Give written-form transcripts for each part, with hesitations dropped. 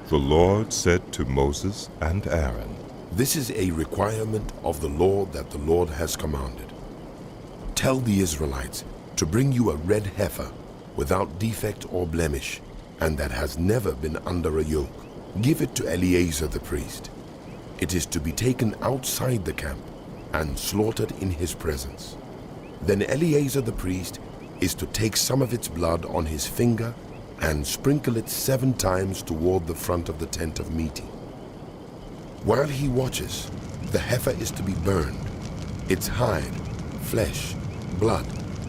The Lord said to Moses and Aaron, This is a requirement of the law that the Lord has commanded. Tell the Israelites to bring you a red heifer without defect or blemish, and that has never been under a yoke. Give it to Eleazar the priest. It is to be taken outside the camp and slaughtered in his presence. Then Eleazar the priest is to take some of its blood on his finger and sprinkle it 7 times toward the front of the tent of meeting. While he watches, the heifer is to be burned, its hide, flesh, blood,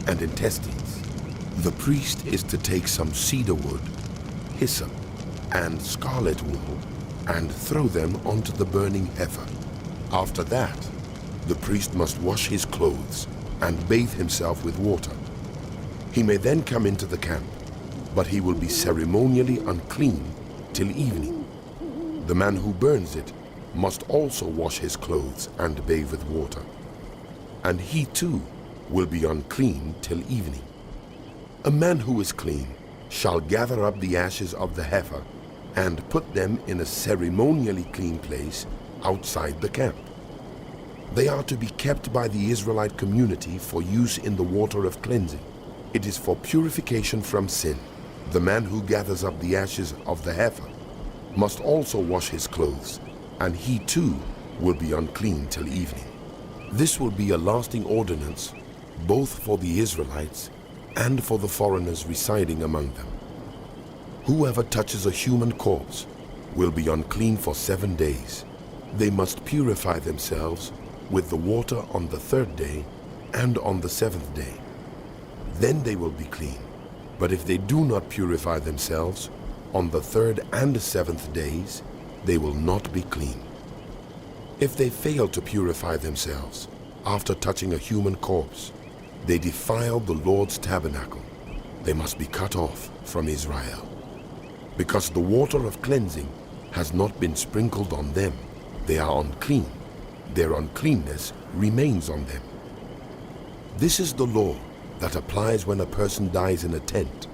and intestines. The priest is to take some cedar wood, hyssop, and scarlet wool and throw them onto the burning heifer. After that, the priest must wash his clothes and bathe himself with water. He may then come into the camp, but he will be ceremonially unclean till evening. The man who burns it must also wash his clothes and bathe with water, and he too will be unclean till evening. A man who is clean shall gather up the ashes of the heifer and put them in a ceremonially clean place outside the camp. They are to be kept by the Israelite community for use in the water of cleansing. It is for purification from sin. The man who gathers up the ashes of the heifer must also wash his clothes, and he too will be unclean till evening. This will be a lasting ordinance both for the Israelites and for the foreigners residing among them. Whoever touches a human corpse will be unclean for 7 days. They must purify themselves with the water on the 3rd day and on the 7th day. Then they will be clean. But if they do not purify themselves on the 3rd and 7th days, they will not be clean. If they fail to purify themselves after touching a human corpse, they defile the Lord's tabernacle. They must be cut off from Israel. Because the water of cleansing has not been sprinkled on them, they are unclean. Their uncleanness remains on them. This is the law that applies when a person dies in a tent.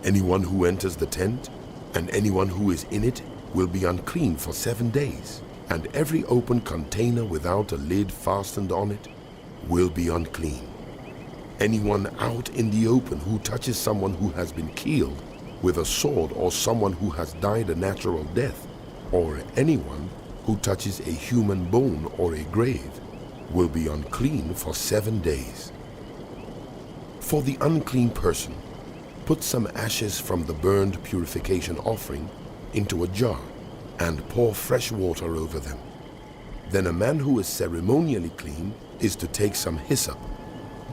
Anyone who enters the tent and anyone who is in it will be unclean for 7 days, and every open container without a lid fastened on it will be unclean. Anyone out in the open who touches someone who has been killed with a sword, or someone who has died a natural death, or anyone who touches a human bone or a grave will be unclean for 7 days. For the unclean person, put some ashes from the burned purification offering into a jar and pour fresh water over them. Then a man who is ceremonially clean is to take some hyssop,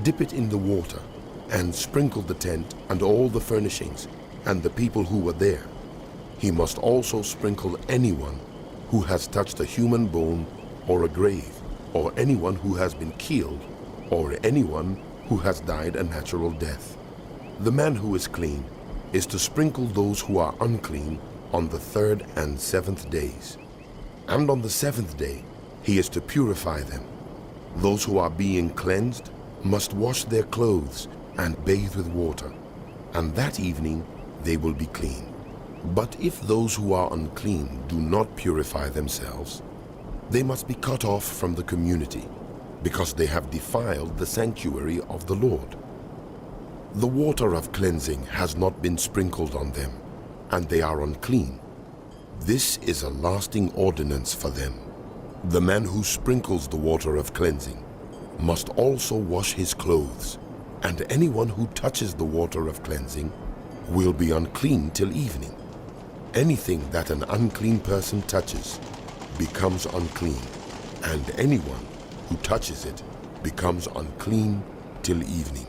dip it in the water, and sprinkle the tent and all the furnishings and the people who were there. He must also sprinkle anyone who has touched a human bone or a grave, or anyone who has been killed, or anyone who has died a natural death. The man who is clean is to sprinkle those who are unclean on the 3rd and 7th days. And on the 7th day, he is to purify them. Those who are being cleansed must wash their clothes and bathe with water, and that evening they will be clean. But if those who are unclean do not purify themselves, they must be cut off from the community, because they have defiled the sanctuary of the Lord. The water of cleansing has not been sprinkled on them, and they are unclean. This is a lasting ordinance for them. The man who sprinkles the water of cleansing must also wash his clothes, and anyone who touches the water of cleansing will be unclean till evening. Anything that an unclean person touches becomes unclean, and anyone who touches it becomes unclean till evening.